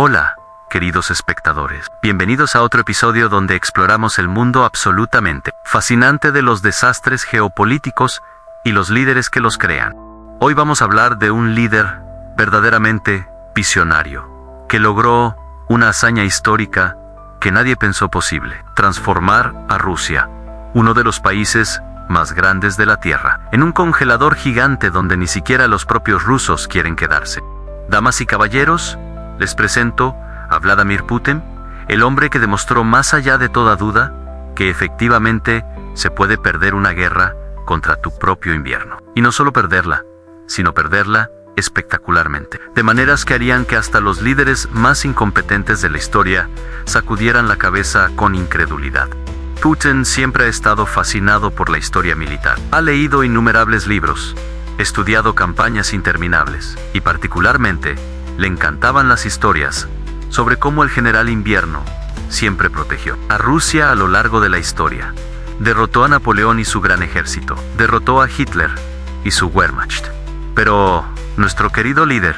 Hola, queridos espectadores. Bienvenidos a otro episodio donde exploramos el mundo absolutamente fascinante de los desastres geopolíticos y los líderes que los crean. Hoy vamos a hablar de un líder verdaderamente visionario, que logró una hazaña histórica que nadie pensó posible: transformar a Rusia, uno de los países más grandes de la Tierra, en un congelador gigante donde ni siquiera los propios rusos quieren quedarse. Damas y caballeros, les presento a Vladimir Putin, el hombre que demostró más allá de toda duda que efectivamente se puede perder una guerra contra tu propio invierno. Y no solo perderla, sino perderla espectacularmente, de maneras que harían que hasta los líderes más incompetentes de la historia sacudieran la cabeza con incredulidad. Putin siempre ha estado fascinado por la historia militar. Ha leído innumerables libros, estudiado campañas interminables, y particularmente le encantaban las historias sobre cómo el general Invierno siempre protegió a Rusia a lo largo de la historia. Derrotó a Napoleón y su gran ejército, derrotó a Hitler y su Wehrmacht. Pero nuestro querido líder,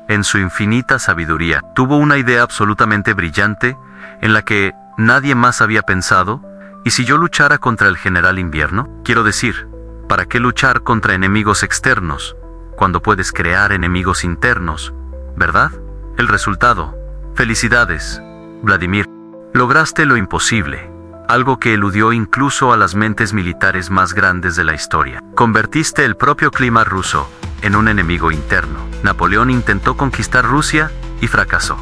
en su infinita sabiduría, tuvo una idea absolutamente brillante en la que nadie más había pensado. ¿Y si yo luchara contra el general Invierno? Quiero decir, ¿para qué luchar contra enemigos externos cuando puedes crear enemigos internos? ¿Verdad? El resultado. Felicidades, Vladimir. Lograste lo imposible, algo que eludió incluso a las mentes militares más grandes de la historia. Convertiste el propio clima ruso en un enemigo interno. Napoleón intentó conquistar Rusia y fracasó.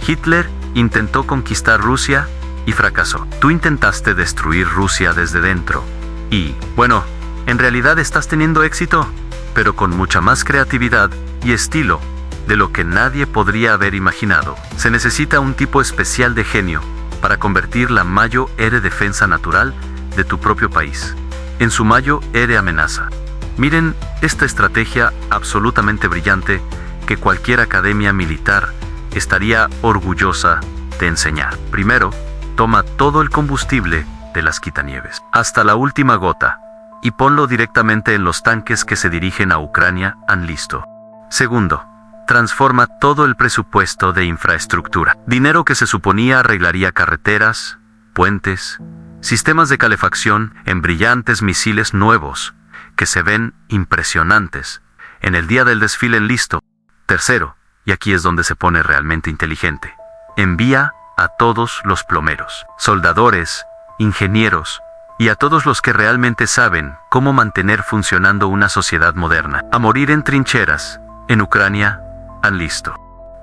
Hitler intentó conquistar Rusia y fracasó. Tú intentaste destruir Rusia desde dentro. Y, bueno, en realidad estás teniendo éxito, pero con mucha más creatividad y estilo de lo que nadie podría haber imaginado. Se necesita un tipo especial de genio para convertir la mayor defensa natural de tu propio país en su mayor amenaza. Miren esta estrategia absolutamente brillante que cualquier academia militar estaría orgullosa de enseñar. Primero, toma todo el combustible de las quitanieves, hasta la última gota, y ponlo directamente en los tanques que se dirigen a Ucrania. Han listo. Segundo, transforma todo el presupuesto de infraestructura. Dinero que se suponía arreglaría carreteras, puentes, sistemas de calefacción en brillantes misiles nuevos que se ven impresionantes en el día del desfile. En listo. Tercero, y aquí es donde se pone realmente inteligente, envía a todos los plomeros, soldadores, ingenieros y a todos los que realmente saben cómo mantener funcionando una sociedad moderna a morir en trincheras en Ucrania. Han listo.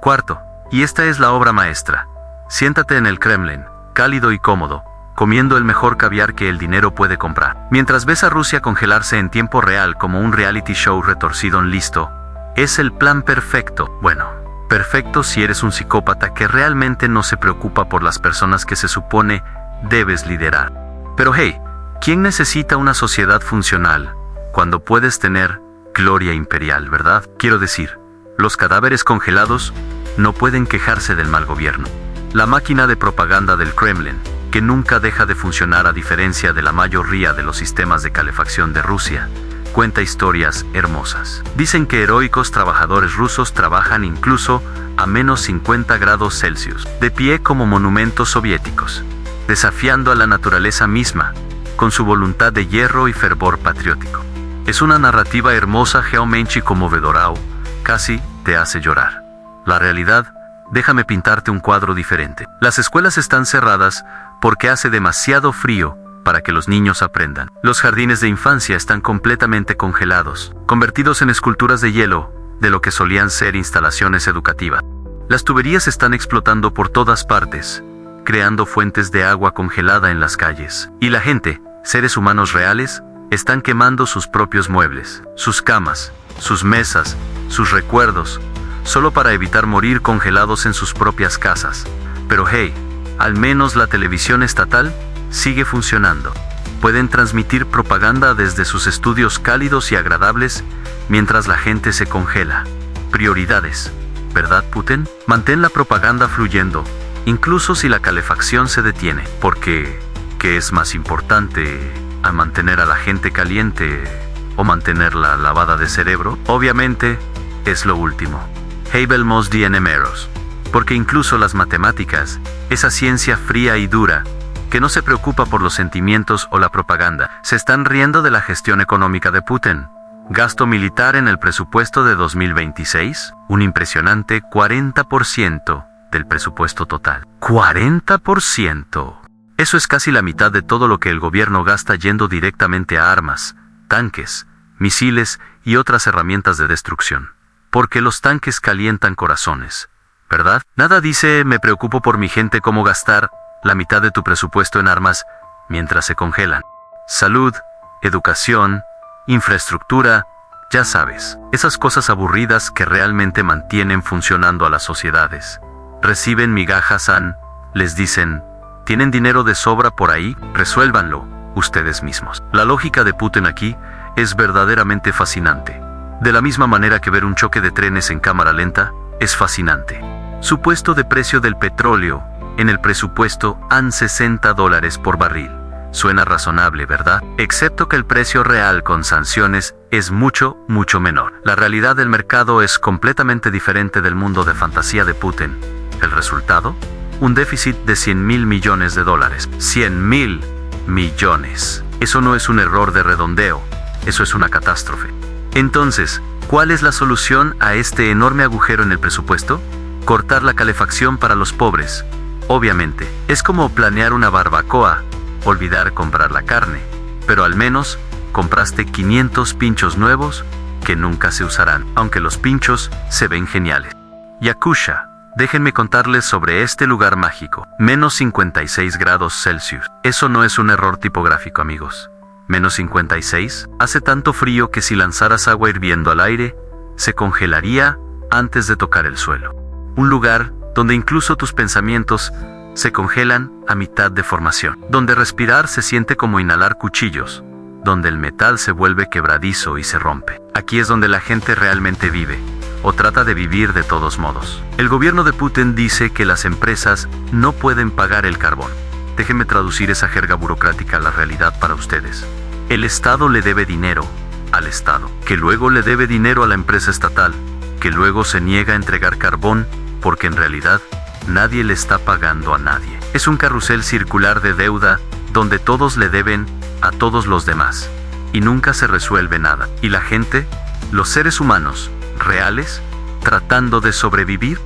Cuarto, y esta es la obra maestra: siéntate en el Kremlin, cálido y cómodo, comiendo el mejor caviar que el dinero puede comprar, mientras ves a Rusia congelarse en tiempo real como un reality show retorcido. En listo. Es el plan perfecto. Bueno, perfecto si eres un psicópata que realmente no se preocupa por las personas que se supone debes liderar. Pero hey, ¿quién necesita una sociedad funcional cuando puedes tener gloria imperial, verdad? Quiero decir, los cadáveres congelados no pueden quejarse del mal gobierno. La máquina de propaganda del Kremlin, que nunca deja de funcionar a diferencia de la mayoría de los sistemas de calefacción de Rusia, cuenta historias hermosas. Dicen que heroicos trabajadores rusos trabajan incluso a menos 50 grados Celsius, de pie como monumentos soviéticos, desafiando a la naturaleza misma, con su voluntad de hierro y fervor patriótico. Es una narrativa hermosa, realmente conmovedora, casi te hace llorar. La realidad, déjame pintarte un cuadro diferente. Las escuelas están cerradas porque hace demasiado frío para que los niños aprendan. Los jardines de infancia están completamente congelados, convertidos en esculturas de hielo de lo que solían ser instalaciones educativas. Las tuberías están explotando por todas partes, creando fuentes de agua congelada en las calles. Y la gente, seres humanos reales, están quemando sus propios muebles, sus camas, sus mesas, sus recuerdos, solo para evitar morir congelados en sus propias casas. Pero hey, al menos la televisión estatal sigue funcionando. Pueden transmitir propaganda desde sus estudios cálidos y agradables mientras la gente se congela. Prioridades, ¿verdad, Putin? Mantén la propaganda fluyendo, incluso si la calefacción se detiene. Porque, ¿qué es más importante, a mantener a la gente caliente o mantenerla lavada de cerebro? Obviamente, es lo último. Habemos de enemigos. Porque incluso las matemáticas, esa ciencia fría y dura, que no se preocupa por los sentimientos o la propaganda, se están riendo de la gestión económica de Putin. Gasto militar en el presupuesto de 2026, un impresionante 40% del presupuesto total. ¡40%! Eso es casi la mitad de todo lo que el gobierno gasta yendo directamente a armas, tanques, misiles y otras herramientas de destrucción. Porque los tanques calientan corazones, ¿verdad? Nada dice, me preocupo por mi gente, cómo gastar la mitad de tu presupuesto en armas mientras se congelan. Salud, educación, infraestructura, ya sabes, esas cosas aburridas que realmente mantienen funcionando a las sociedades. Reciben migajas, les dicen, ¿tienen dinero de sobra por ahí? Resuélvanlo ustedes mismos. La lógica de Putin aquí es verdaderamente fascinante. De la misma manera que ver un choque de trenes en cámara lenta es fascinante. Su puesto de precio del petróleo en el presupuesto han $60 por barril. Suena razonable, ¿verdad? Excepto que el precio real con sanciones es mucho, mucho menor. La realidad del mercado es completamente diferente del mundo de fantasía de Putin. ¿El resultado? Un déficit de $100.000 millones. $100.000 millones. Eso no es un error de redondeo, eso es una catástrofe. Entonces, ¿cuál es la solución a este enorme agujero en el presupuesto? Cortar la calefacción para los pobres. Obviamente, es como planear una barbacoa, olvidar comprar la carne, pero al menos compraste 500 pinchos nuevos que nunca se usarán, aunque los pinchos se ven geniales. Yakusha, déjenme contarles sobre este lugar mágico. -56 grados Celsius. Eso no es un error tipográfico, amigos. -56, hace tanto frío que si lanzaras agua hirviendo al aire, se congelaría antes de tocar el suelo. Un lugar donde incluso tus pensamientos se congelan a mitad de formación, donde respirar se siente como inhalar cuchillos, donde el metal se vuelve quebradizo y se rompe. Aquí es donde la gente realmente vive, o trata de vivir de todos modos. El gobierno de Putin dice que las empresas no pueden pagar el carbón. Déjenme traducir esa jerga burocrática a la realidad para ustedes. El Estado le debe dinero al Estado, que luego le debe dinero a la empresa estatal, que luego se niega a entregar carbón porque en realidad nadie le está pagando a nadie. Es un carrusel circular de deuda donde todos le deben a todos los demás y nunca se resuelve nada. Y la gente, los seres humanos reales, tratando de sobrevivir,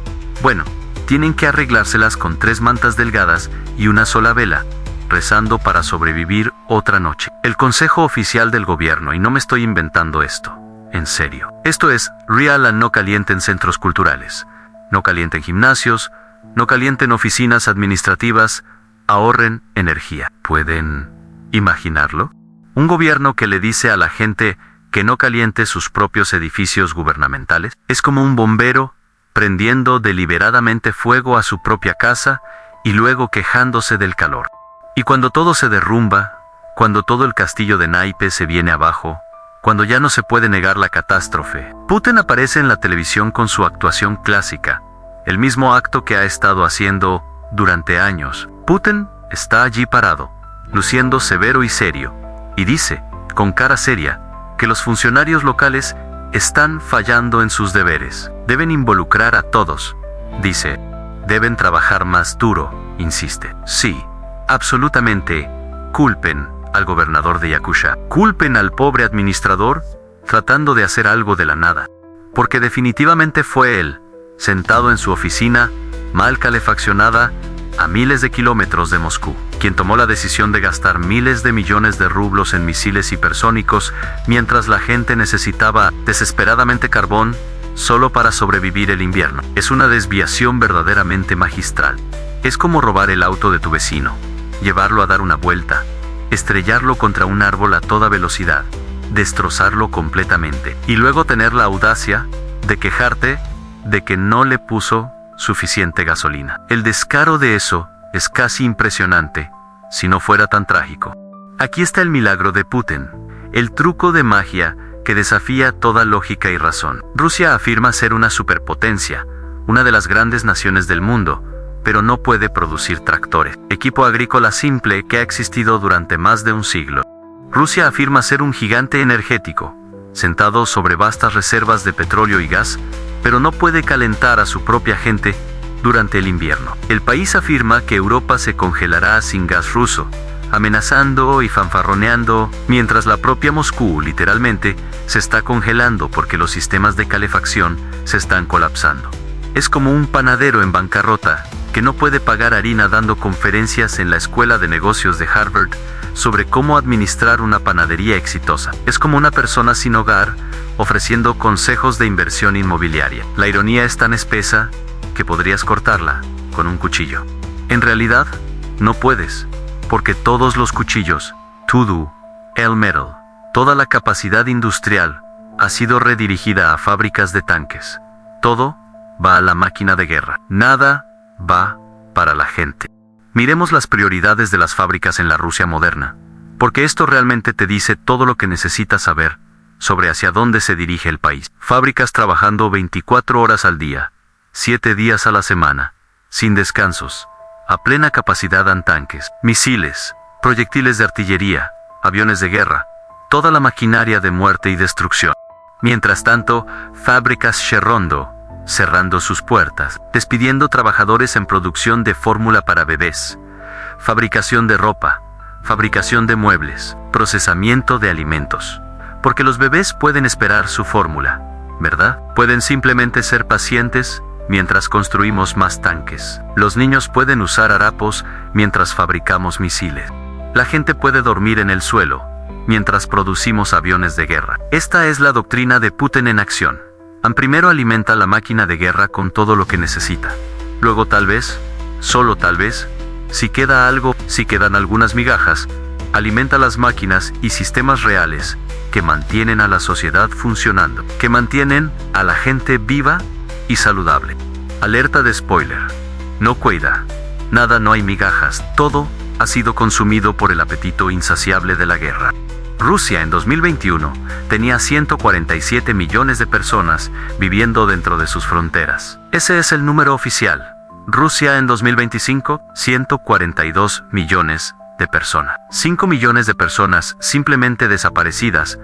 bueno, tienen que arreglárselas con 3 mantas delgadas y una sola vela, rezando para sobrevivir otra noche. El consejo oficial del gobierno, y no me estoy inventando esto, en serio. Esto es real, no calienten centros culturales, no calienten gimnasios, no calienten oficinas administrativas, ahorren energía. ¿Pueden imaginarlo? Un gobierno que le dice a la gente que no caliente sus propios edificios gubernamentales. Es como un bombero prendiendo deliberadamente fuego a su propia casa y luego quejándose del calor. Y cuando todo se derrumba, cuando todo el castillo de naipes se viene abajo, cuando ya no se puede negar la catástrofe, Putin aparece en la televisión con su actuación clásica, el mismo acto que ha estado haciendo durante años. Putin está allí parado, luciendo severo y serio, y dice, con cara seria, que los funcionarios locales están fallando en sus deberes. Deben involucrar a todos, dice. Deben trabajar más duro, insiste. Sí, absolutamente. Culpen al gobernador de Yakusha. Culpen al pobre administrador tratando de hacer algo de la nada. Porque definitivamente fue él, sentado en su oficina, mal calefaccionada, a miles de kilómetros de Moscú, quien tomó la decisión de gastar miles de millones de rublos en misiles hipersónicos mientras la gente necesitaba desesperadamente carbón solo para sobrevivir el invierno. Es una desviación verdaderamente magistral. Es como robar el auto de tu vecino, llevarlo a dar una vuelta, estrellarlo contra un árbol a toda velocidad, destrozarlo completamente, y luego tener la audacia de quejarte de que no le puso suficiente gasolina. El descaro de eso es casi impresionante, si no fuera tan trágico. Aquí está el milagro de Putin, el truco de magia que desafía toda lógica y razón. Rusia afirma ser una superpotencia, una de las grandes naciones del mundo, pero no puede producir tractores, equipo agrícola simple que ha existido durante más de un siglo. Rusia afirma ser un gigante energético, sentado sobre vastas reservas de petróleo y gas, pero no puede calentar a su propia gente durante el invierno. El país afirma que Europa se congelará sin gas ruso, amenazando y fanfarroneando, mientras la propia Moscú, literalmente, se está congelando porque los sistemas de calefacción se están colapsando. Es como un panadero en bancarrota, que no puede pagar harina dando conferencias en la Escuela de Negocios de Harvard sobre cómo administrar una panadería exitosa. Es como una persona sin hogar ofreciendo consejos de inversión inmobiliaria. La ironía es tan espesa que podrías cortarla con un cuchillo. En realidad, no puedes, porque todos los cuchillos, todo el metal, toda la capacidad industrial ha sido redirigida a fábricas de tanques. Todo va a la máquina de guerra. Nada va para la gente. Miremos las prioridades de las fábricas en la Rusia moderna, porque esto realmente te dice todo lo que necesitas saber sobre hacia dónde se dirige el país. Fábricas trabajando 24 horas al día, 7 días a la semana, sin descansos, a plena capacidad en tanques, misiles, proyectiles de artillería, aviones de guerra, toda la maquinaria de muerte y destrucción. Mientras tanto, fábricas cerrando sus puertas, despidiendo trabajadores en producción de fórmula para bebés, fabricación de ropa, fabricación de muebles, procesamiento de alimentos. Porque los bebés pueden esperar su fórmula, ¿verdad? Pueden simplemente ser pacientes mientras construimos más tanques. Los niños pueden usar harapos mientras fabricamos misiles. La gente puede dormir en el suelo mientras producimos aviones de guerra. Esta es la doctrina de Putin en acción. Primero alimenta la máquina de guerra con todo lo que necesita. Luego tal vez, solo tal vez, si queda algo, si quedan algunas migajas, alimenta las máquinas y sistemas reales que mantienen a la sociedad funcionando, que mantienen a la gente viva y saludable. Alerta de spoiler. No cuida. Nada, no hay migajas. Todo ha sido consumido por el apetito insaciable de la guerra. Rusia en 2021 tenía 147 millones de personas viviendo dentro de sus fronteras. Ese es el número oficial. Rusia en 2025, 142 millones de personas. 5 millones de personas simplemente desaparecidas,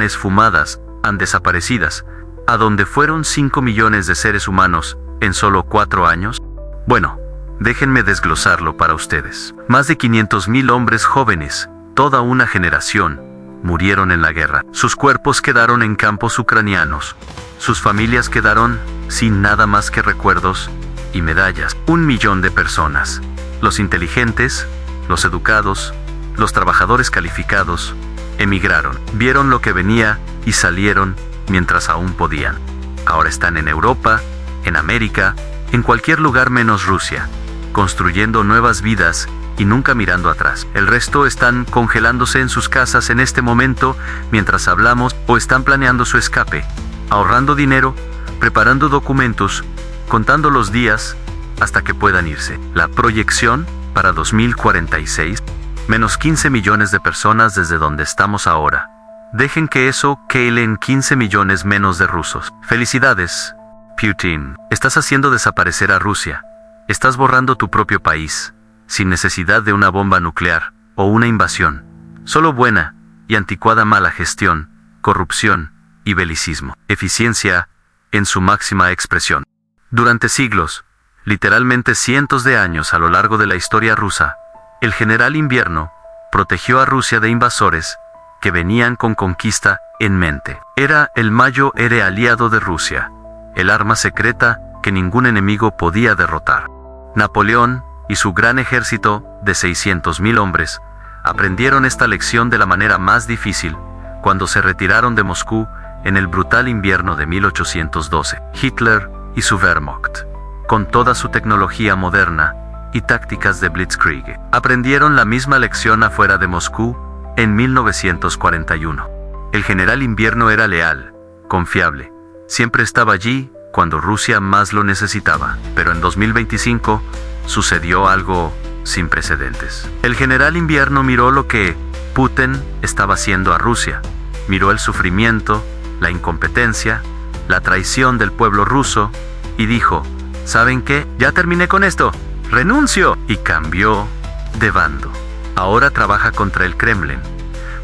esfumadas, desaparecidas. ¿A dónde fueron 5 millones de seres humanos en solo 4 años? Bueno, déjenme desglosarlo para ustedes. Más de 500,000 hombres jóvenes, toda una generación, murieron en la guerra. Sus cuerpos quedaron en campos ucranianos. Sus familias quedaron sin nada más que recuerdos y medallas. 1 millón de personas. Los inteligentes, los educados, los trabajadores calificados, emigraron. Vieron lo que venía y salieron mientras aún podían. Ahora están en Europa, en América, en cualquier lugar menos Rusia, construyendo nuevas vidas y nunca mirando atrás. El resto están congelándose en sus casas en este momento mientras hablamos o están planeando su escape, ahorrando dinero, preparando documentos, contando los días hasta que puedan irse. La proyección para 2046, menos 15 millones de personas desde donde estamos ahora. Dejen que eso quede en 15 millones menos de rusos. Felicidades, Putin. Estás haciendo desaparecer a Rusia. Estás borrando tu propio país, sin necesidad de una bomba nuclear o una invasión. Solo buena y anticuada mala gestión, corrupción y belicismo. Eficiencia en su máxima expresión. Durante siglos, literalmente cientos de años a lo largo de la historia rusa, el general Invierno protegió a Rusia de invasores que venían con conquista en mente. Era el Mayo era aliado de Rusia, el arma secreta que ningún enemigo podía derrotar. Napoleón y su gran ejército de 600,000 hombres aprendieron esta lección de la manera más difícil cuando se retiraron de Moscú en el brutal invierno de 1812. Hitler y su Wehrmacht, con toda su tecnología moderna y tácticas de Blitzkrieg, aprendieron la misma lección afuera de Moscú en 1941. El general Invierno era leal, confiable, siempre estaba allí cuando Rusia más lo necesitaba. Pero en 2025 sucedió algo sin precedentes. El general Invierno miró lo que Putin estaba haciendo a Rusia, miró el sufrimiento, la incompetencia, la traición del pueblo ruso y dijo: ¿saben qué? Ya terminé con esto, renuncio, y cambió de bando. Ahora trabaja contra el Kremlin,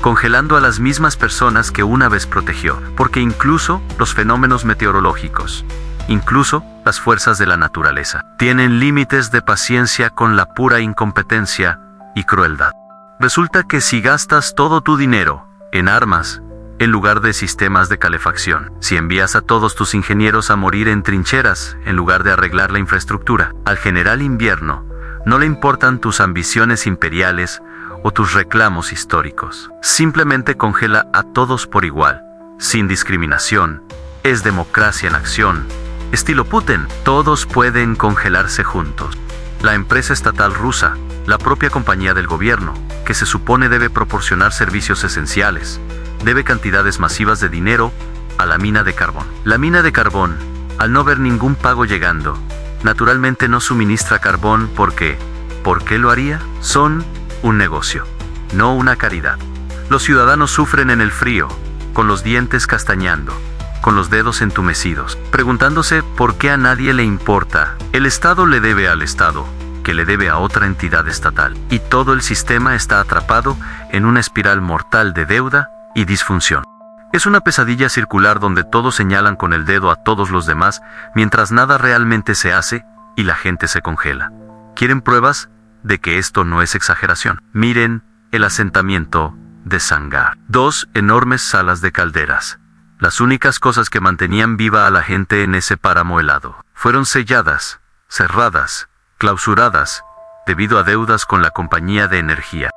congelando a las mismas personas que una vez protegió, porque incluso los fenómenos meteorológicos, incluso las fuerzas de la naturaleza. Tienen límites de paciencia con la pura incompetencia y crueldad. Resulta que si gastas todo tu dinero en armas, en lugar de sistemas de calefacción, si envías a todos tus ingenieros a morir en trincheras, en lugar de arreglar la infraestructura, al general invierno no le importan tus ambiciones imperiales o tus reclamos históricos. Simplemente congela a todos por igual, sin discriminación. Es democracia en acción. Estilo Putin, todos pueden congelarse juntos. La empresa estatal rusa, la propia compañía del gobierno, que se supone debe proporcionar servicios esenciales, debe cantidades masivas de dinero a la mina de carbón. La mina de carbón, al no ver ningún pago llegando, naturalmente no suministra carbón porque, ¿por qué lo haría? Son un negocio, no una caridad. Los ciudadanos sufren en el frío, con los dientes castañando, con los dedos entumecidos, preguntándose por qué a nadie le importa. El Estado le debe al Estado, que le debe a otra entidad estatal, y todo el sistema está atrapado en una espiral mortal de deuda y disfunción. Es una pesadilla circular donde todos señalan con el dedo a todos los demás, mientras nada realmente se hace y la gente se congela. ¿Quieren pruebas de que esto no es exageración? Miren el asentamiento de Sangar. 2 enormes salas de calderas. Las únicas cosas que mantenían viva a la gente en ese páramo helado. Fueron selladas, cerradas, clausuradas, debido a deudas con la compañía de energía.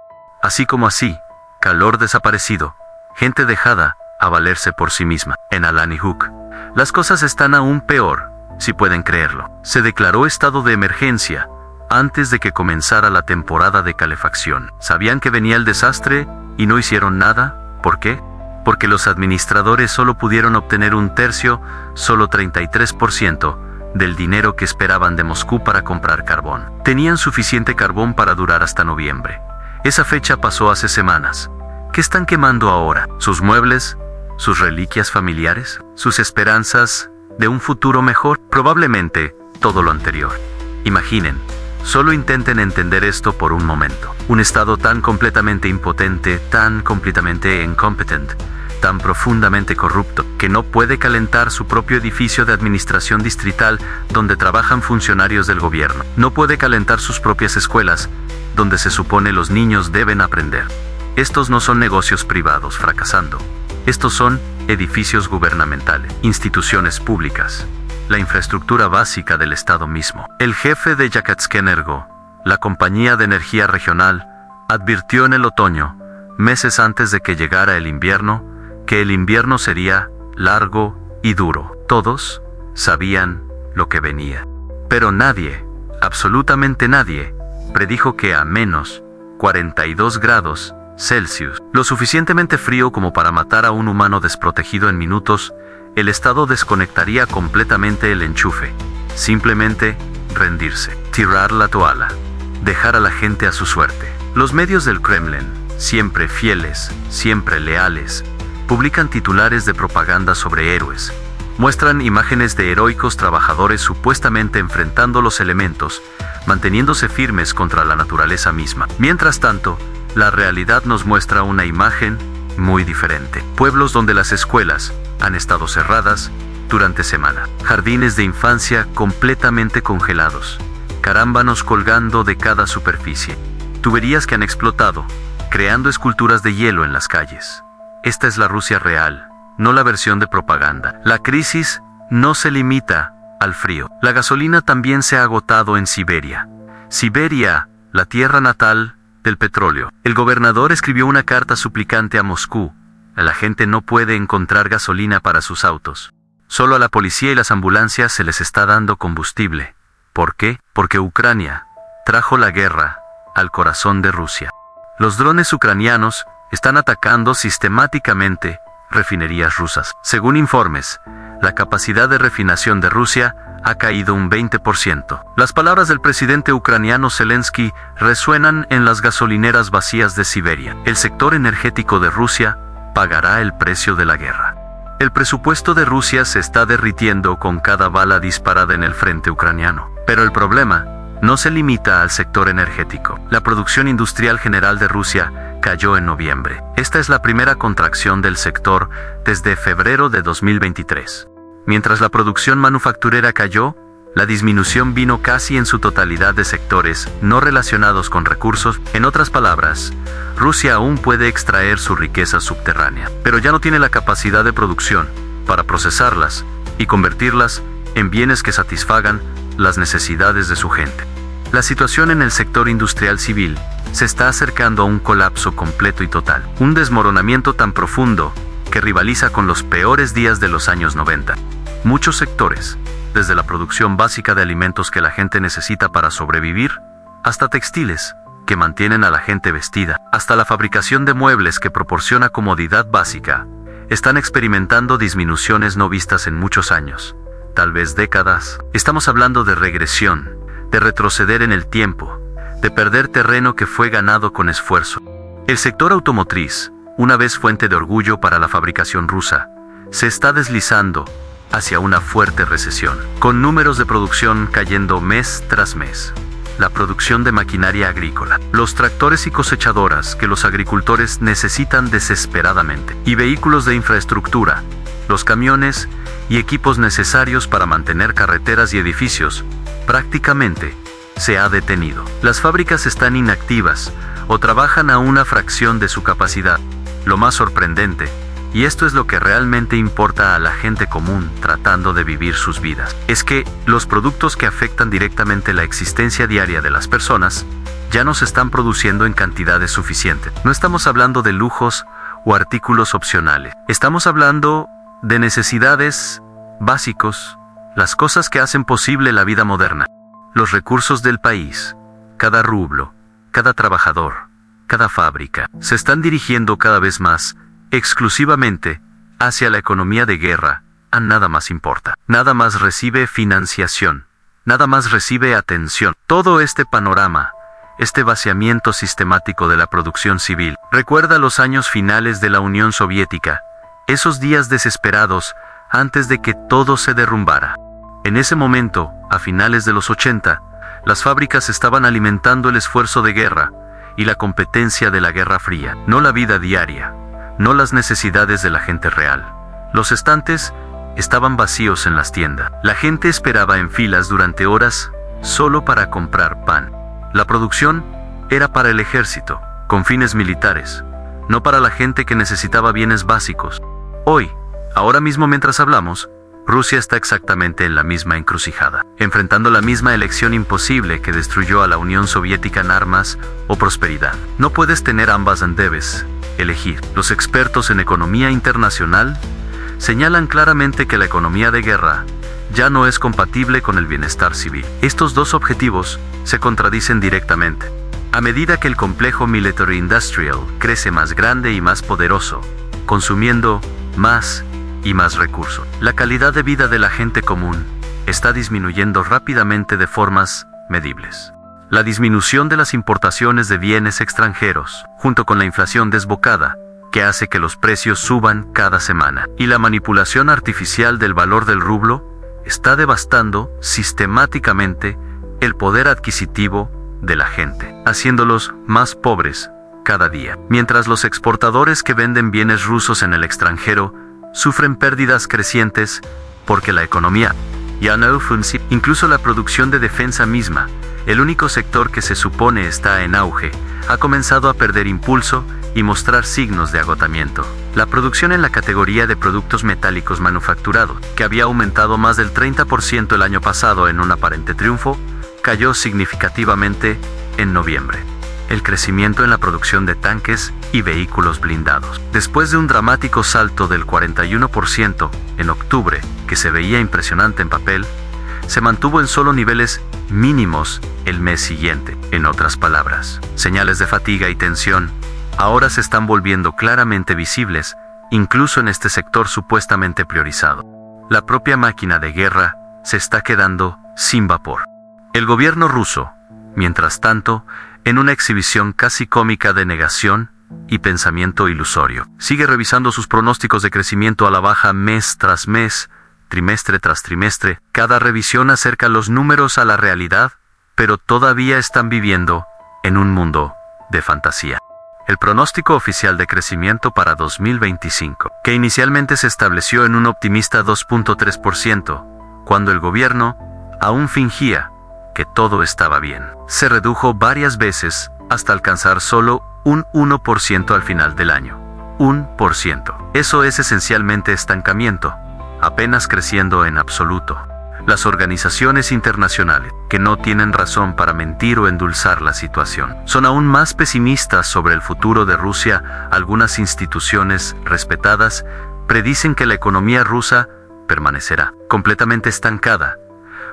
Así como así, calor desaparecido, gente dejada a valerse por sí misma. En Alanihuk, las cosas están aún peor, si pueden creerlo. Se declaró estado de emergencia antes de que comenzara la temporada de calefacción. Sabían que venía el desastre y no hicieron nada. ¿Por qué? Porque los administradores solo pudieron obtener un tercio, solo 33%, del dinero que esperaban de Moscú para comprar carbón. Tenían suficiente carbón para durar hasta noviembre. Esa fecha pasó hace semanas. ¿Qué están quemando ahora? ¿Sus muebles? ¿Sus reliquias familiares? ¿Sus esperanzas de un futuro mejor? Probablemente todo lo anterior. Imaginen, solo intenten entender esto por un momento. Un estado tan completamente impotente, tan completamente incompetent, tan profundamente corrupto, que no puede calentar su propio edificio de administración distrital donde trabajan funcionarios del gobierno. No puede calentar sus propias escuelas, donde se supone los niños deben aprender. Estos no son negocios privados fracasando. Estos son edificios gubernamentales, instituciones públicas, la infraestructura básica del Estado mismo. El jefe de Yakatsk-Energo, la compañía de energía regional, advirtió en el otoño, meses antes de que llegara el invierno, que el invierno sería largo y duro. Todos sabían lo que venía. Pero nadie, absolutamente nadie, predijo que a menos 42 grados Celsius, lo suficientemente frío como para matar a un humano desprotegido en minutos, el Estado desconectaría completamente el enchufe. Simplemente rendirse, tirar la toalla, dejar a la gente a su suerte. Los medios del Kremlin, siempre fieles, siempre leales, publican titulares de propaganda sobre héroes. Muestran imágenes de heroicos trabajadores supuestamente enfrentando los elementos, manteniéndose firmes contra la naturaleza misma. Mientras tanto, la realidad nos muestra una imagen muy diferente. Pueblos donde las escuelas han estado cerradas durante semana. Jardines de infancia completamente congelados. Carámbanos colgando de cada superficie. Tuberías que han explotado, creando esculturas de hielo en las calles. Esta es la Rusia real, no la versión de propaganda. La crisis no se limita al frío. La gasolina también se ha agotado en Siberia. Siberia, la tierra natal del petróleo. El gobernador escribió una carta suplicante a Moscú. La gente no puede encontrar gasolina para sus autos. Solo a la policía y las ambulancias se les está dando combustible. ¿Por qué? Porque Ucrania trajo la guerra al corazón de Rusia. Los drones ucranianos están atacando sistemáticamente refinerías rusas. Según informes, la capacidad de refinación de Rusia ha caído un 20%. Las palabras del presidente ucraniano Zelensky resuenan en las gasolineras vacías de Siberia. El sector energético de Rusia pagará el precio de la guerra. El presupuesto de Rusia se está derritiendo con cada bala disparada en el frente ucraniano. Pero el problema no se limita al sector energético. La producción industrial general de Rusia cayó en noviembre. Esta es la primera contracción del sector desde febrero de 2023. Mientras la producción manufacturera cayó, La disminución vino casi en su totalidad de sectores no relacionados con recursos. En otras palabras, Rusia aún puede extraer su riqueza subterránea, pero ya no tiene la capacidad de producción para procesarlas y convertirlas en bienes que satisfagan las necesidades de su gente. La situación en el sector industrial civil se está acercando a un colapso completo y total, un desmoronamiento tan profundo que rivaliza con los peores días de los años 90. Muchos sectores, desde la producción básica de alimentos que la gente necesita para sobrevivir, hasta textiles, que mantienen a la gente vestida, hasta la fabricación de muebles que proporciona comodidad básica, están experimentando disminuciones no vistas en muchos años, tal vez décadas. Estamos hablando de regresión, de retroceder en el tiempo, de perder terreno que fue ganado con esfuerzo. El sector automotriz, una vez fuente de orgullo para la fabricación rusa, se está deslizando hacia una fuerte recesión, con números de producción cayendo mes tras mes. La producción de maquinaria agrícola, los tractores y cosechadoras que los agricultores necesitan desesperadamente, y vehículos de infraestructura, los camiones y equipos necesarios para mantener carreteras y edificios, prácticamente se ha detenido. Las fábricas están inactivas o trabajan a una fracción de su capacidad. Lo más sorprendente, y esto es lo que realmente importa a la gente común tratando de vivir sus vidas, es que los productos que afectan directamente la existencia diaria de las personas ya no se están produciendo en cantidades suficientes. No estamos hablando de lujos o artículos opcionales. Estamos hablando de necesidades básicos, las cosas que hacen posible la vida moderna. Los recursos del país, cada rublo, cada trabajador, cada fábrica, se están dirigiendo cada vez más exclusivamente hacia la economía de guerra. A nada más importa, nada más recibe financiación, nada más recibe atención. Todo este panorama, este vaciamiento sistemático de la producción civil, recuerda los años finales de la Unión Soviética, esos días desesperados antes de que todo se derrumbara. En ese momento, a finales de los 80, las fábricas estaban alimentando el esfuerzo de guerra y la competencia de la Guerra Fría, no la vida diaria, no las necesidades de la gente real. Los estantes estaban vacíos en las tiendas. La gente esperaba en filas durante horas solo para comprar pan. La producción era para el ejército, con fines militares, no para la gente que necesitaba bienes básicos. Hoy, ahora mismo mientras hablamos, Rusia está exactamente en la misma encrucijada, enfrentando la misma elección imposible que destruyó a la Unión Soviética en armas o prosperidad. No puedes tener ambas, debes elegir. Los expertos en economía internacional señalan claramente que la economía de guerra ya no es compatible con el bienestar civil. Estos dos objetivos se contradicen directamente. A medida que el complejo military industrial crece más grande y más poderoso, consumiendo más y más recursos, la calidad de vida de la gente común está disminuyendo rápidamente de formas medibles. La disminución de las importaciones de bienes extranjeros, junto con la inflación desbocada, que hace que los precios suban cada semana, y la manipulación artificial del valor del rublo, está devastando sistemáticamente el poder adquisitivo de la gente, haciéndolos más pobres cada día. Mientras los exportadores que venden bienes rusos en el extranjero sufren pérdidas crecientes porque la economía ya no funciona. Incluso la producción de defensa misma, el único sector que se supone está en auge, ha comenzado a perder impulso y mostrar signos de agotamiento. La producción en la categoría de productos metálicos manufacturados, que había aumentado más del 30% el año pasado en un aparente triunfo, cayó significativamente en noviembre. El crecimiento en la producción de tanques y vehículos blindados, después de un dramático salto del 41% en octubre, que se veía impresionante en papel, se mantuvo en solo niveles mínimos el mes siguiente. En otras palabras, señales de fatiga y tensión ahora se están volviendo claramente visibles, incluso en este sector supuestamente priorizado. La propia máquina de guerra se está quedando sin vapor. El gobierno ruso, mientras tanto, en una exhibición casi cómica de negación y pensamiento ilusorio, sigue revisando sus pronósticos de crecimiento a la baja mes tras mes, trimestre tras trimestre. Cada revisión acerca los números a la realidad, pero todavía están viviendo en un mundo de fantasía. El pronóstico oficial de crecimiento para 2025, que inicialmente se estableció en un optimista 2.3%, cuando el gobierno aún fingía que todo estaba bien. Se redujo varias veces hasta alcanzar solo un 1% al final del año. 1%. Eso es esencialmente estancamiento, apenas creciendo en absoluto. Las organizaciones internacionales, que no tienen razón para mentir o endulzar la situación, son aún más pesimistas sobre el futuro de Rusia. Algunas instituciones respetadas predicen que la economía rusa permanecerá completamente estancada,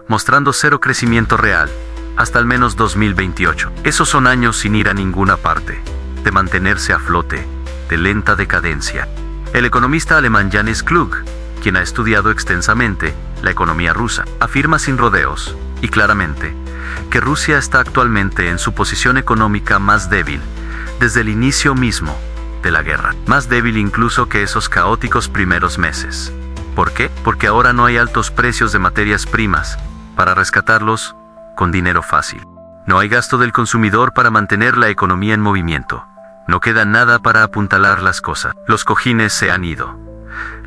mostrando cero crecimiento real hasta al menos 2028. Esos son años sin ir a ninguna parte, de mantenerse a flote, de lenta decadencia. El economista alemán Janis Klug, quien ha estudiado extensamente la economía rusa, afirma sin rodeos y claramente que Rusia está actualmente en su posición económica más débil desde el inicio mismo de la guerra, más débil incluso que esos caóticos primeros meses. ¿Por qué? Porque ahora no hay altos precios de materias primas para rescatarlos con dinero fácil. No hay gasto del consumidor para mantener la economía en movimiento. No queda nada para apuntalar las cosas. Los cojines se han ido.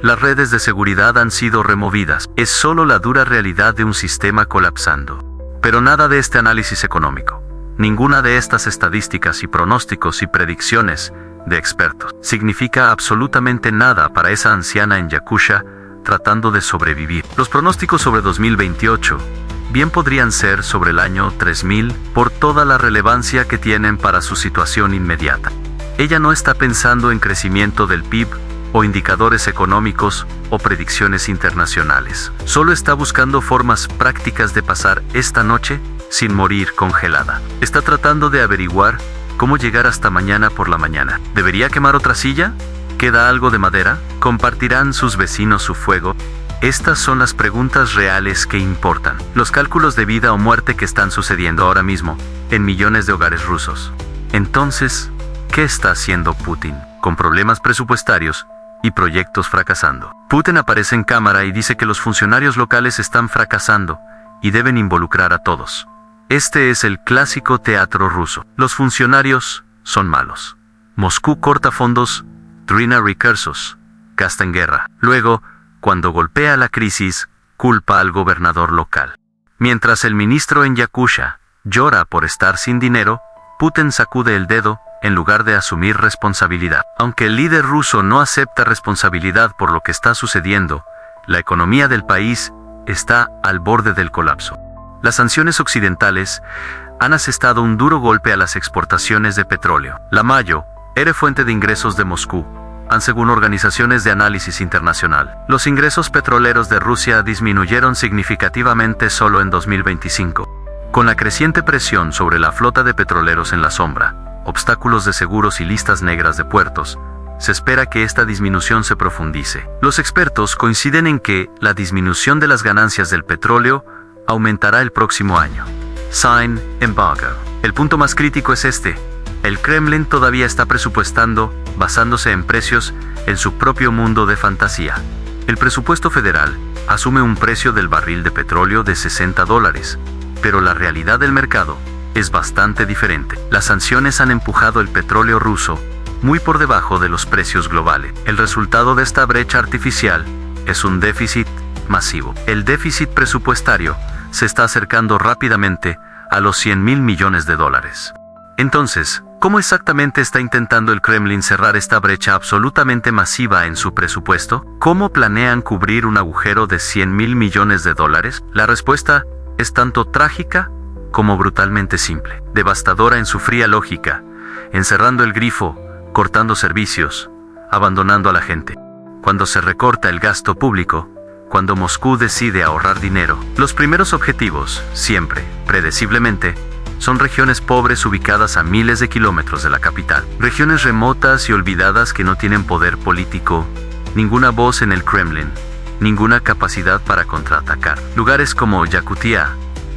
Las redes de seguridad han sido removidas. Es solo la dura realidad de un sistema colapsando. Pero nada de este análisis económico, ninguna de estas estadísticas y pronósticos y predicciones de expertos, significa absolutamente nada para esa anciana en Yakusha tratando de sobrevivir. Los pronósticos sobre 2028 bien podrían ser sobre el año 3000 por toda la relevancia que tienen para su situación inmediata. Ella no está pensando en crecimiento del PIB o indicadores económicos o predicciones internacionales. Solo está buscando formas prácticas de pasar esta noche sin morir congelada. Está tratando de averiguar cómo llegar hasta mañana por la mañana. ¿Debería quemar otra silla? ¿Queda algo de madera? ¿Compartirán sus vecinos su fuego? Estas son las preguntas reales que importan. Los cálculos de vida o muerte que están sucediendo ahora mismo en millones de hogares rusos. Entonces, ¿qué está haciendo Putin? Con problemas presupuestarios y proyectos fracasando. Putin aparece en cámara y dice que los funcionarios locales están fracasando y deben involucrar a todos. Este es el clásico teatro ruso. Los funcionarios son malos. Moscú corta fondos, truena recursos, gasta en guerra. Luego, cuando golpea la crisis, culpa al gobernador local. Mientras el ministro en Yakusha llora por estar sin dinero, Putin sacude el dedo en lugar de asumir responsabilidad. Aunque el líder ruso no acepta responsabilidad por lo que está sucediendo, la economía del país está al borde del colapso. Las sanciones occidentales han asestado un duro golpe a las exportaciones de petróleo. La Mayo era fuente de ingresos de Moscú, según organizaciones de análisis internacional. Los ingresos petroleros de Rusia disminuyeron significativamente solo en 2025. Con la creciente presión sobre la flota de petroleros en la sombra, obstáculos de seguros y listas negras de puertos, se espera que esta disminución se profundice. Los expertos coinciden en que la disminución de las ganancias del petróleo aumentará el próximo año. Sign embargo. El punto más crítico es este. El Kremlin todavía está presupuestando, basándose en precios, en su propio mundo de fantasía. El presupuesto federal asume un precio del barril de petróleo de $60, pero la realidad del mercado es bastante diferente. Las sanciones han empujado el petróleo ruso muy por debajo de los precios globales. El resultado de esta brecha artificial es un déficit masivo. El déficit presupuestario se está acercando rápidamente a los $100,000 millones. Entonces, ¿cómo exactamente está intentando el Kremlin cerrar esta brecha absolutamente masiva en su presupuesto? ¿Cómo planean cubrir un agujero de $100,000 millones? La respuesta es tanto trágica como brutalmente simple, devastadora en su fría lógica, encerrando el grifo, cortando servicios, abandonando a la gente. Cuando se recorta el gasto público, cuando Moscú decide ahorrar dinero, los primeros objetivos, siempre, predeciblemente, son regiones pobres ubicadas a miles de kilómetros de la capital, regiones remotas y olvidadas que no tienen poder político, ninguna voz en el Kremlin, ninguna capacidad para contraatacar. Lugares como Yakutia,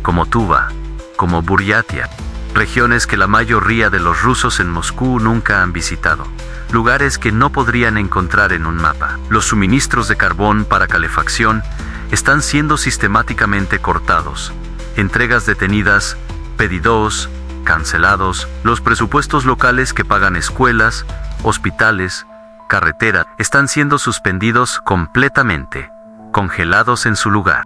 como Tuva, como Buryatia, regiones que la mayoría de los rusos en Moscú nunca han visitado, lugares que no podrían encontrar en un mapa. Los suministros de carbón para calefacción están siendo sistemáticamente cortados, entregas detenidas, pedidos cancelados, los presupuestos locales que pagan escuelas, hospitales, carreteras, están siendo suspendidos completamente, congelados en su lugar.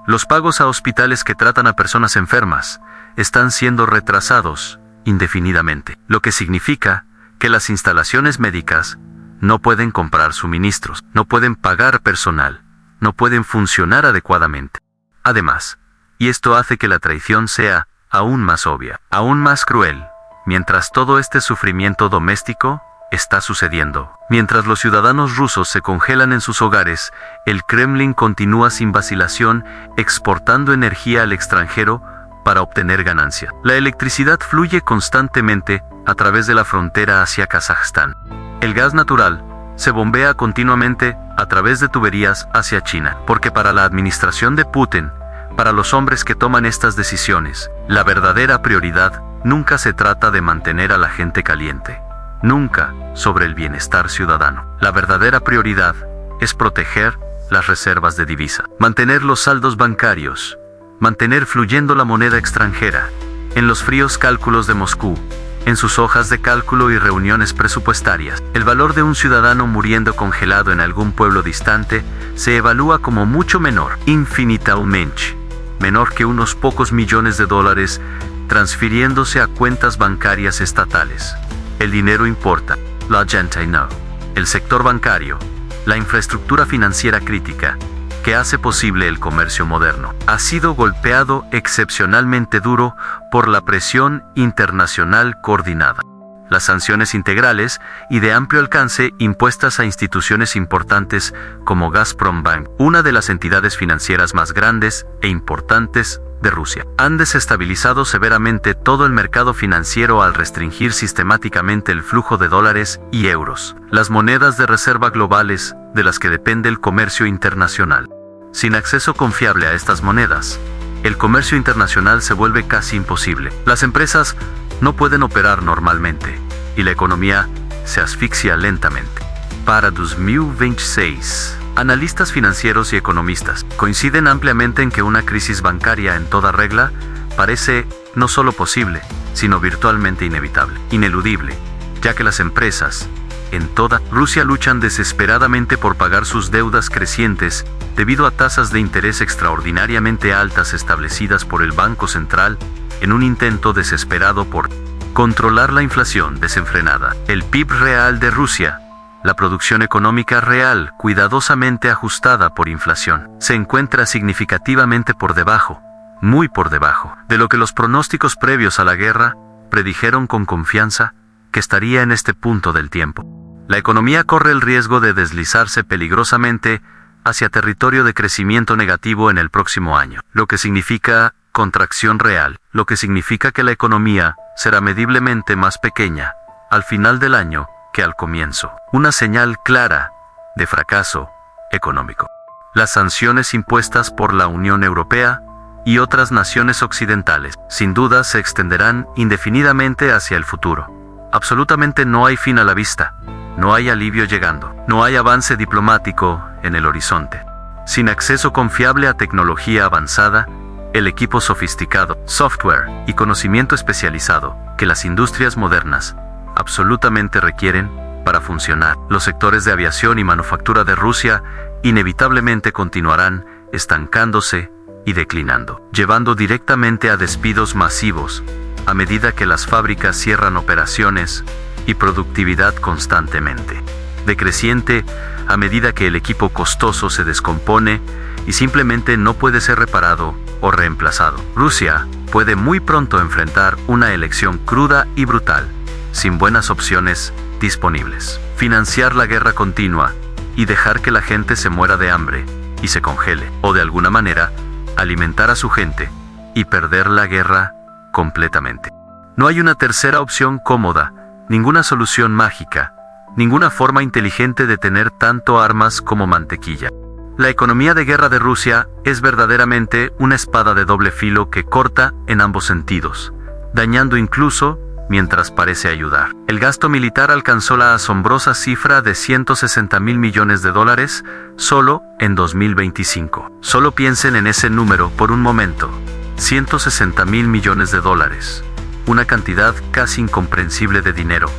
Los pagos a hospitales que tratan a personas enfermas están siendo retrasados indefinidamente, lo que significa que las instalaciones médicas no pueden comprar suministros, no pueden pagar personal, no pueden funcionar adecuadamente. Además, y esto hace que la traición sea aún más obvia, aún más cruel, mientras todo este sufrimiento doméstico está sucediendo. Mientras los ciudadanos rusos se congelan en sus hogares, el Kremlin continúa sin vacilación exportando energía al extranjero para obtener ganancia. La electricidad fluye constantemente a través de la frontera hacia Kazajstán. El gas natural se bombea continuamente a través de tuberías hacia China, porque para la administración de Putin, para los hombres que toman estas decisiones, la verdadera prioridad nunca se trata de mantener a la gente caliente, nunca sobre el bienestar ciudadano. La verdadera prioridad es proteger las reservas de divisa, mantener los saldos bancarios, mantener fluyendo la moneda extranjera. En los fríos cálculos de Moscú, en sus hojas de cálculo y reuniones presupuestarias, el valor de un ciudadano muriendo congelado en algún pueblo distante se evalúa como mucho menor, infinitamente menor que unos pocos millones de dólares transfiriéndose a cuentas bancarias estatales. El dinero importa, la gente no. El sector bancario, la infraestructura financiera crítica, que hace posible el comercio moderno, ha sido golpeado excepcionalmente duro por la presión internacional coordinada. Las sanciones integrales y de amplio alcance impuestas a instituciones importantes como Gazprombank, una de las entidades financieras más grandes e importantes de Rusia, han desestabilizado severamente todo el mercado financiero al restringir sistemáticamente el flujo de dólares y euros, las monedas de reserva globales de las que depende el comercio internacional. Sin acceso confiable a estas monedas, el comercio internacional se vuelve casi imposible. Las empresas no pueden operar normalmente y la economía se asfixia lentamente. Para 2026, analistas financieros y economistas coinciden ampliamente en que una crisis bancaria en toda regla parece no solo posible, sino virtualmente inevitable, ineludible, ya que las empresas en toda Rusia luchan desesperadamente por pagar sus deudas crecientes debido a tasas de interés extraordinariamente altas establecidas por el Banco Central en un intento desesperado por controlar la inflación desenfrenada. El PIB real de Rusia, la producción económica real cuidadosamente ajustada por inflación, se encuentra significativamente por debajo, muy por debajo, de lo que los pronósticos previos a la guerra predijeron con confianza que estaría en este punto del tiempo. La economía corre el riesgo de deslizarse peligrosamente hacia territorio de crecimiento negativo en el próximo año, lo que significa contracción real, lo que significa que la economía será mediblemente más pequeña al final del año que al comienzo. Una señal clara de fracaso económico. Las sanciones impuestas por la Unión Europea y otras naciones occidentales, sin duda se extenderán indefinidamente hacia el futuro. Absolutamente no hay fin a la vista, no hay alivio llegando, no hay avance diplomático en el horizonte. Sin acceso confiable a tecnología avanzada, el equipo sofisticado, software y conocimiento especializado que las industrias modernas absolutamente requieren para funcionar, los sectores de aviación y manufactura de Rusia inevitablemente continuarán estancándose y declinando, llevando directamente a despidos masivos a medida que las fábricas cierran operaciones y productividad constantemente decreciente a medida que el equipo costoso se descompone y simplemente no puede ser reparado o reemplazado. Rusia puede muy pronto enfrentar una elección cruda y brutal, sin buenas opciones disponibles. Financiar la guerra continua y dejar que la gente se muera de hambre y se congele, o de alguna manera alimentar a su gente y perder la guerra completamente. No hay una tercera opción cómoda, ninguna solución mágica, ninguna forma inteligente de tener tanto armas como mantequilla. La economía de guerra de Rusia es verdaderamente una espada de doble filo que corta en ambos sentidos, dañando incluso mientras parece ayudar. El gasto militar alcanzó la asombrosa cifra de $160.000 millones solo en 2025. Solo piensen en ese número por un momento. $160.000 millones, una cantidad casi incomprensible de dinero,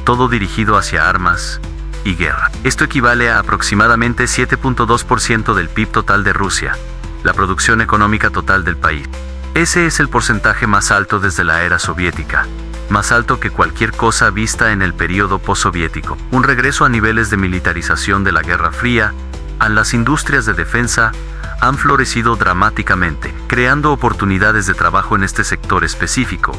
todo dirigido hacia armas y guerra. Esto equivale a aproximadamente 7.2% del PIB total de Rusia, la producción económica total del país. Ese es el porcentaje más alto desde la era soviética, más alto que cualquier cosa vista en el período postsoviético. Un regreso a niveles de militarización de la Guerra Fría, a las industrias de defensa, han florecido dramáticamente, creando oportunidades de trabajo en este sector específico,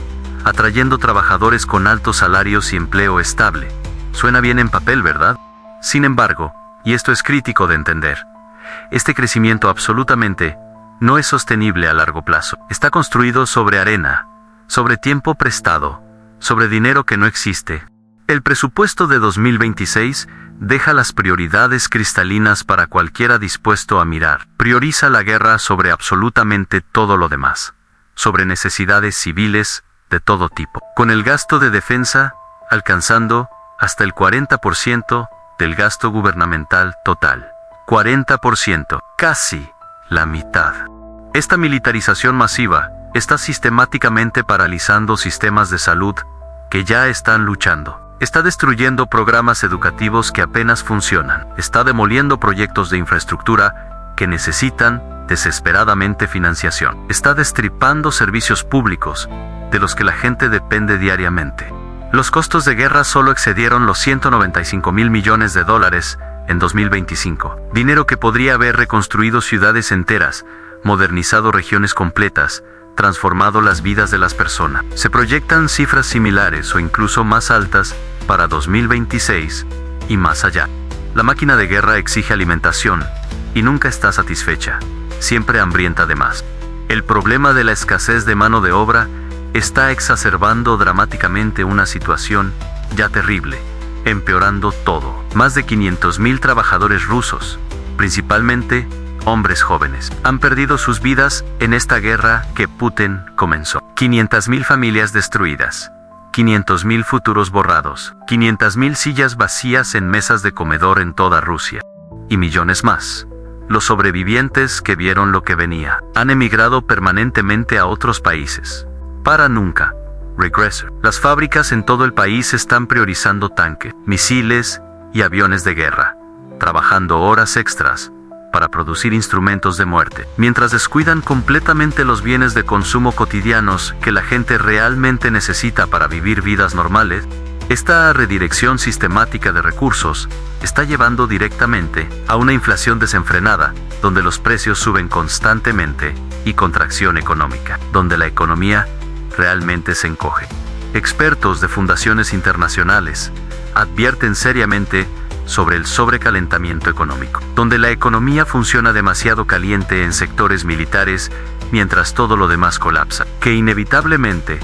atrayendo trabajadores con altos salarios y empleo estable. Suena bien en papel, ¿verdad? Sin embargo, y esto es crítico de entender, este crecimiento absolutamente no es sostenible a largo plazo. Está construido sobre arena, sobre tiempo prestado, sobre dinero que no existe. El presupuesto de 2026 deja las prioridades cristalinas para cualquiera dispuesto a mirar. Prioriza la guerra sobre absolutamente todo lo demás, sobre necesidades civiles de todo tipo, con el gasto de defensa alcanzando hasta el 40% del gasto gubernamental total. 40%, casi la mitad. Esta militarización masiva está sistemáticamente paralizando sistemas de salud que ya están luchando. Está destruyendo programas educativos que apenas funcionan. Está demoliendo proyectos de infraestructura que necesitan desesperadamente financiación. Está destripando servicios públicos de los que la gente depende diariamente. Los costos de guerra solo excedieron los 195 mil millones de dólares en 2025. Dinero que podría haber reconstruido ciudades enteras, modernizado regiones completas, transformado las vidas de las personas. Se proyectan cifras similares o incluso más altas para 2026 y más allá. La máquina de guerra exige alimentación y nunca está satisfecha, siempre hambrienta de más. El problema de la escasez de mano de obra está exacerbando dramáticamente una situación ya terrible, empeorando todo. Más de 500.000 trabajadores rusos, principalmente hombres jóvenes, han perdido sus vidas en esta guerra que Putin comenzó. 500.000 familias destruidas, 500.000 futuros borrados, 500.000 sillas vacías en mesas de comedor en toda Rusia. Y millones más. Los sobrevivientes que vieron lo que venía han emigrado permanentemente a otros países. Para nunca regresar. Las fábricas en todo el país están priorizando tanques, misiles y aviones de guerra, trabajando horas extras para producir instrumentos de muerte, mientras descuidan completamente los bienes de consumo cotidianos que la gente realmente necesita para vivir vidas normales. Esta redirección sistemática de recursos está llevando directamente a una inflación desenfrenada, donde los precios suben constantemente, y contracción económica, donde la economía realmente se encoge. Expertos de fundaciones internacionales advierten seriamente sobre el sobrecalentamiento económico, donde la economía funciona demasiado caliente en sectores militares mientras todo lo demás colapsa, que inevitablemente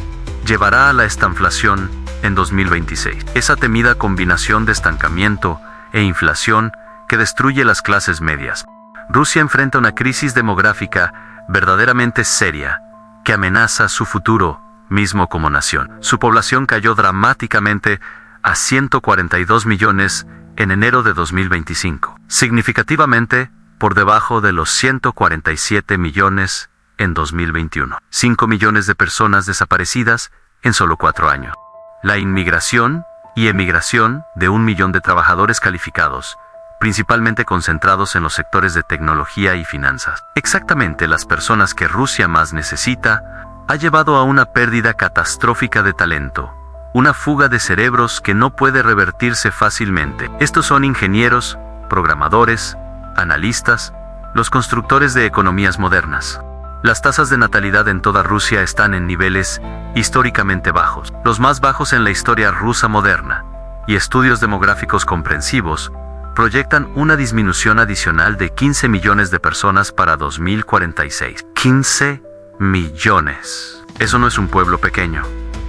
llevará a la estanflación en 2026. Esa temida combinación de estancamiento e inflación que destruye las clases medias. Rusia enfrenta una crisis demográfica verdaderamente seria que amenaza su futuro mismo como nación. Su población cayó dramáticamente a 142 millones en enero de 2025, significativamente por debajo de los 147 millones en 2021. 5 millones de personas desaparecidas en solo 4 años. La inmigración y emigración de 1 millón de trabajadores calificados, principalmente concentrados en los sectores de tecnología y finanzas. Exactamente las personas que Rusia más necesita, ha llevado a una pérdida catastrófica de talento, una fuga de cerebros que no puede revertirse fácilmente. Estos son ingenieros, programadores, analistas, los constructores de economías modernas. Las tasas de natalidad en toda Rusia están en niveles históricamente bajos, los más bajos en la historia rusa moderna, y estudios demográficos comprensivos proyectan una disminución adicional de 15 millones de personas para 2046. 15 millones. Eso no es un pueblo pequeño.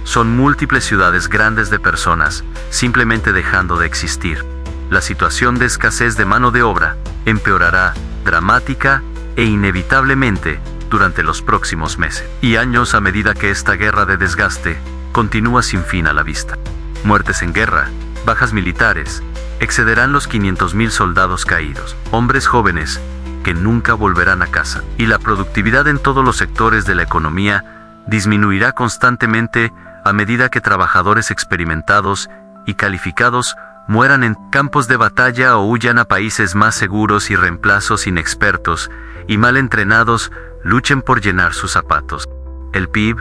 Son múltiples ciudades grandes de personas simplemente dejando de existir. La situación de escasez de mano de obra empeorará dramática e inevitablemente durante los próximos meses y años a medida que esta guerra de desgaste continúa sin fin a la vista. Muertes en guerra, bajas militares, excederán los 500.000 soldados caídos, hombres jóvenes que nunca volverán a casa, y la productividad en todos los sectores de la economía disminuirá constantemente a medida que trabajadores experimentados y calificados mueran en campos de batalla o huyan a países más seguros y reemplazos inexpertos y mal entrenados luchen por llenar sus zapatos. El PIB,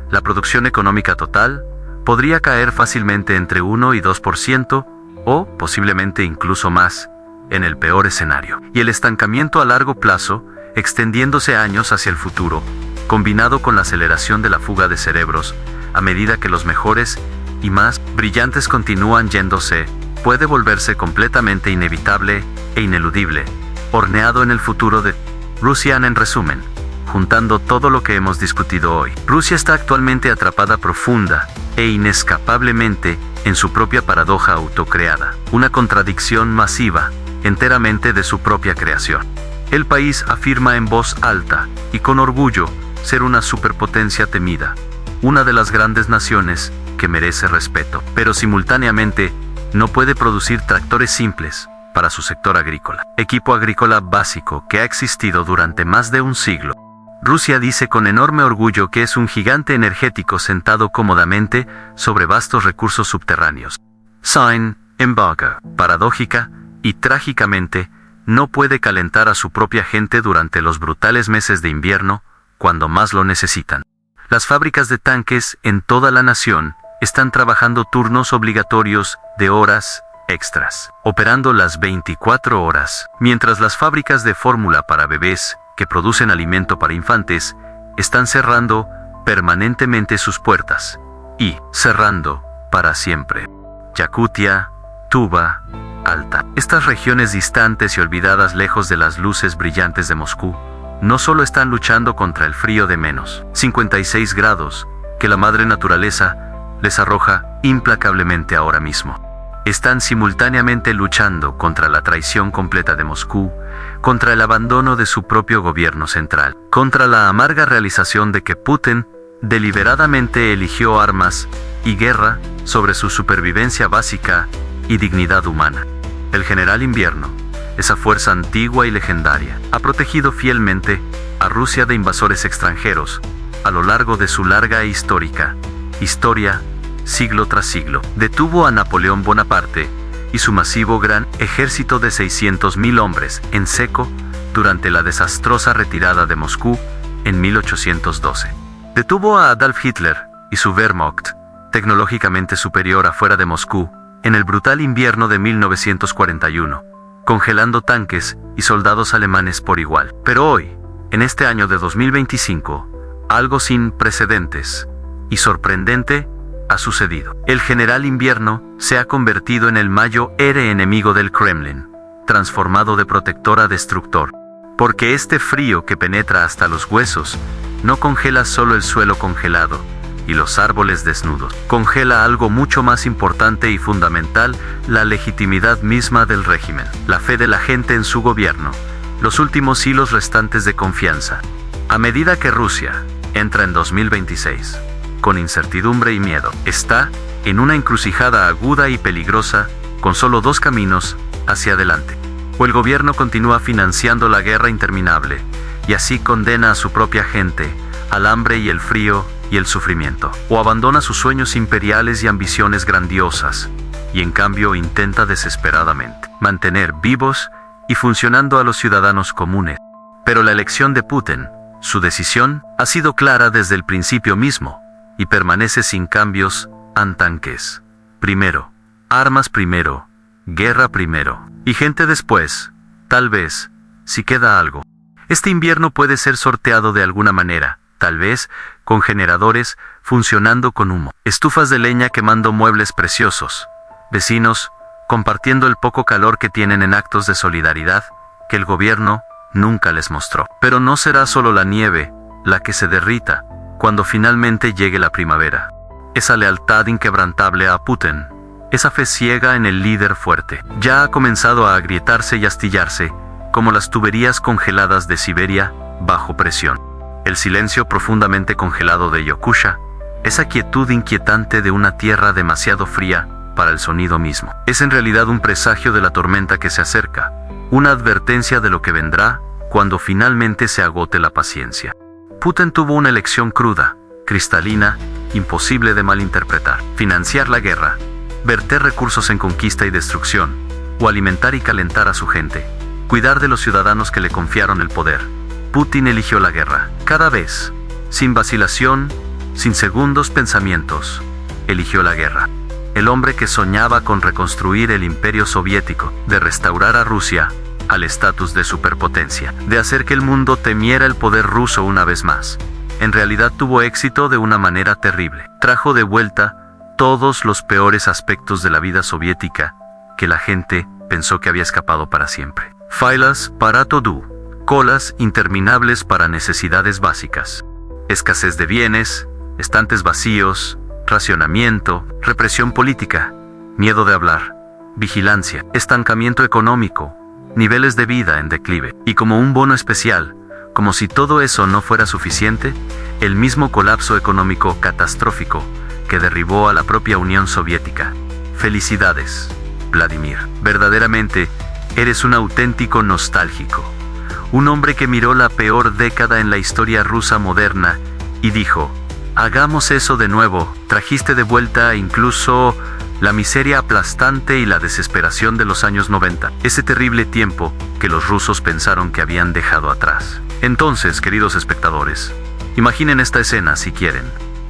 la producción económica total, podría caer fácilmente entre 1 y 2%, o posiblemente incluso más, en el peor escenario. Y el estancamiento a largo plazo, extendiéndose años hacia el futuro, combinado con la aceleración de la fuga de cerebros, a medida que los mejores y más brillantes continúan yéndose, puede volverse completamente inevitable e ineludible, horneado en el futuro de Rusia. En resumen, juntando todo lo que hemos discutido hoy, Rusia está actualmente atrapada profunda e inescapablemente en su propia paradoja autocreada, una contradicción masiva, enteramente de su propia creación. El país afirma en voz alta y con orgullo ser una superpotencia temida, una de las grandes naciones que merece respeto, pero simultáneamente no puede producir tractores simples para su sector agrícola, equipo agrícola básico que ha existido durante más de un siglo. Rusia dice con enorme orgullo que es un gigante energético sentado cómodamente sobre vastos recursos subterráneos. Sin embargo, paradójica y trágicamente, no puede calentar a su propia gente durante los brutales meses de invierno, cuando más lo necesitan. Las fábricas de tanques en toda la nación están trabajando turnos obligatorios de horas extras, operando las 24 horas, mientras las fábricas de fórmula para bebés, que producen alimento para infantes, están cerrando permanentemente sus puertas, y cerrando para siempre. Yakutia, Tuva, Alta. Estas regiones distantes y olvidadas lejos de las luces brillantes de Moscú, no solo están luchando contra el frío de menos 56 grados, que la madre naturaleza les arroja implacablemente ahora mismo. Están simultáneamente luchando contra la traición completa de Moscú, contra el abandono de su propio gobierno central, contra la amarga realización de que Putin deliberadamente eligió armas y guerra sobre su supervivencia básica y dignidad humana. El general invierno, esa fuerza antigua y legendaria, ha protegido fielmente a Rusia de invasores extranjeros a lo largo de su larga e historia, siglo tras siglo. Detuvo a Napoleón Bonaparte y su masivo gran ejército de 600.000 hombres en seco durante la desastrosa retirada de Moscú en 1812. Detuvo a Adolf Hitler y su Wehrmacht, tecnológicamente superior afuera de Moscú, en el brutal invierno de 1941, congelando tanques y soldados alemanes por igual. Pero hoy, en este año de 2025, algo sin precedentes y sorprendente ha sucedido. El general invierno se ha convertido en el mayor enemigo del Kremlin, transformado de protector a destructor. Porque este frío que penetra hasta los huesos no congela solo el suelo congelado y los árboles desnudos. Congela algo mucho más importante y fundamental: la legitimidad misma del régimen, la fe de la gente en su gobierno, los últimos hilos restantes de confianza. A medida que Rusia entra en 2026, con incertidumbre y miedo, está en una encrucijada aguda y peligrosa, con solo dos caminos hacia adelante. O el gobierno continúa financiando la guerra interminable, y así condena a su propia gente al hambre y el frío y el sufrimiento, o abandona sus sueños imperiales y ambiciones grandiosas, y en cambio intenta desesperadamente mantener vivos y funcionando a los ciudadanos comunes. Pero la elección de Putin, su decisión, ha sido clara desde el principio mismo, y permanece sin cambios: tanques primero, armas primero, guerra primero, y gente después, tal vez, si queda algo. Este invierno puede ser sorteado de alguna manera, tal vez con generadores funcionando con humo, estufas de leña quemando muebles preciosos, vecinos compartiendo el poco calor que tienen en actos de solidaridad que el gobierno nunca les mostró. Pero no será solo la nieve la que se derrita cuando finalmente llegue la primavera. Esa lealtad inquebrantable a Putin, esa fe ciega en el líder fuerte, ya ha comenzado a agrietarse y astillarse como las tuberías congeladas de Siberia bajo presión. El silencio profundamente congelado de Yakutia, esa quietud inquietante de una tierra demasiado fría para el sonido mismo, es en realidad un presagio de la tormenta que se acerca, una advertencia de lo que vendrá cuando finalmente se agote la paciencia. Putin tuvo una elección cruda, cristalina, imposible de malinterpretar: financiar la guerra verter recursos en conquista y destrucción, o alimentar y calentar a su gente, cuidar de los ciudadanos que le confiaron el poder. Putin eligió la guerra, cada vez, sin vacilación, sin segundos pensamientos, eligió la guerra. El hombre que soñaba con reconstruir el imperio soviético, de restaurar a Rusia al estatus de superpotencia, de hacer que el mundo temiera el poder ruso una vez más. En realidad tuvo éxito de una manera terrible. Trajo de vuelta todos los peores aspectos de la vida soviética que la gente pensó que había escapado para siempre. Filas para todo, colas interminables para necesidades básicas, escasez de bienes, estantes vacíos, racionamiento, represión política, miedo de hablar, vigilancia, estancamiento económico, niveles de vida en declive, y como un bono especial, como si todo eso no fuera suficiente, el mismo colapso económico catastrófico que derribó a la propia Unión Soviética. Felicidades, Vladimir. Verdaderamente, eres un auténtico nostálgico. Un hombre que miró la peor década en la historia rusa moderna y dijo: hagamos eso de nuevo. Trajiste de vuelta incluso la miseria aplastante y la desesperación de los años 90, ese terrible tiempo que los rusos pensaron que habían dejado atrás. Entonces, queridos espectadores, imaginen esta escena si quieren.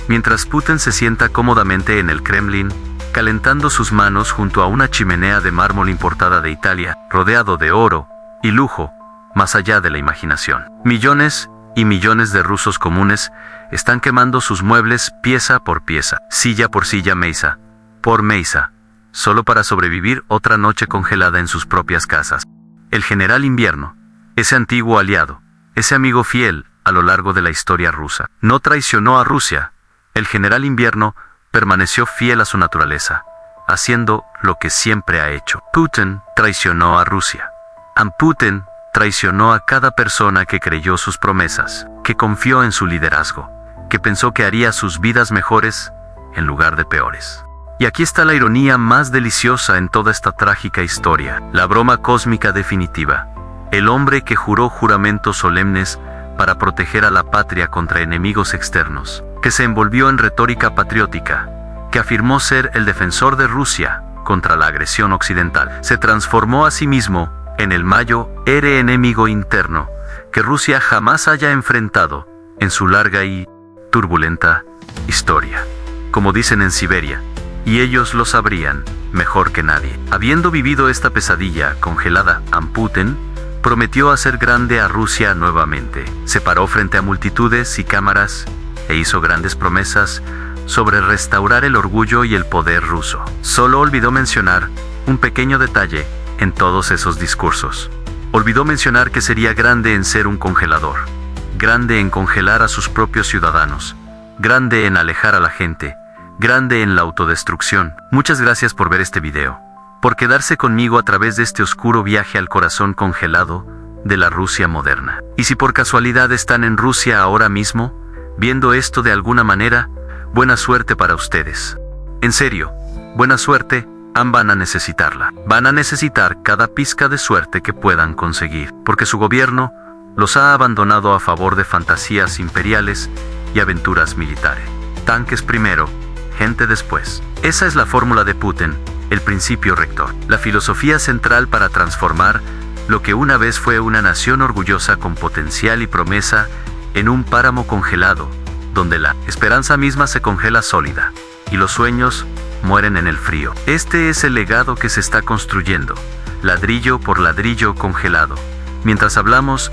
Mientras Putin se sienta cómodamente en el Kremlin, calentando sus manos junto a una chimenea de mármol importada de Italia, rodeado de oro y lujo, más allá de la imaginación. Millones y millones de rusos comunes están quemando sus muebles pieza por pieza, silla por silla, mesa por mesa, solo para sobrevivir otra noche congelada en sus propias casas. El general Invierno, ese antiguo aliado, ese amigo fiel a lo largo de la historia rusa, no traicionó a Rusia. El general Invierno permaneció fiel a su naturaleza, haciendo lo que siempre ha hecho. Putin traicionó a Rusia. Putin traicionó a cada persona que creyó sus promesas, que confió en su liderazgo, que pensó que haría sus vidas mejores en lugar de peores. Y aquí está la ironía más deliciosa en toda esta trágica historia, la broma cósmica definitiva. El hombre que juró juramentos solemnes para proteger a la patria contra enemigos externos, que se envolvió en retórica patriótica, que afirmó ser el defensor de Rusia contra la agresión occidental, se transformó a sí mismo en el mayor enemigo interno que Rusia jamás haya enfrentado en su larga y turbulenta historia. Como dicen en Siberia, y ellos lo sabrían mejor que nadie. Habiendo vivido esta pesadilla congelada, Putin prometió hacer grande a Rusia nuevamente. Se paró frente a multitudes y cámaras e hizo grandes promesas sobre restaurar el orgullo y el poder ruso. Solo olvidó mencionar un pequeño detalle en todos esos discursos. Olvidó mencionar que sería grande en ser un congelador, grande en congelar a sus propios ciudadanos, grande en alejar a la gente, grande en la autodestrucción. Muchas gracias por ver este video, por quedarse conmigo a través de este oscuro viaje al corazón congelado de la Rusia moderna. Y si por casualidad están en Rusia ahora mismo, viendo esto de alguna manera, buena suerte para ustedes. En serio, buena suerte, van a necesitarla. Van a necesitar cada pizca de suerte que puedan conseguir, porque su gobierno los ha abandonado a favor de fantasías imperiales y aventuras militares. Tanques primero, gente después. Esa es la fórmula de Putin, el principio rector, la filosofía central para transformar lo que una vez fue una nación orgullosa con potencial y promesa en un páramo congelado, donde la esperanza misma se congela sólida y los sueños mueren en el frío. Este es el legado que se está construyendo, ladrillo por ladrillo congelado. Mientras hablamos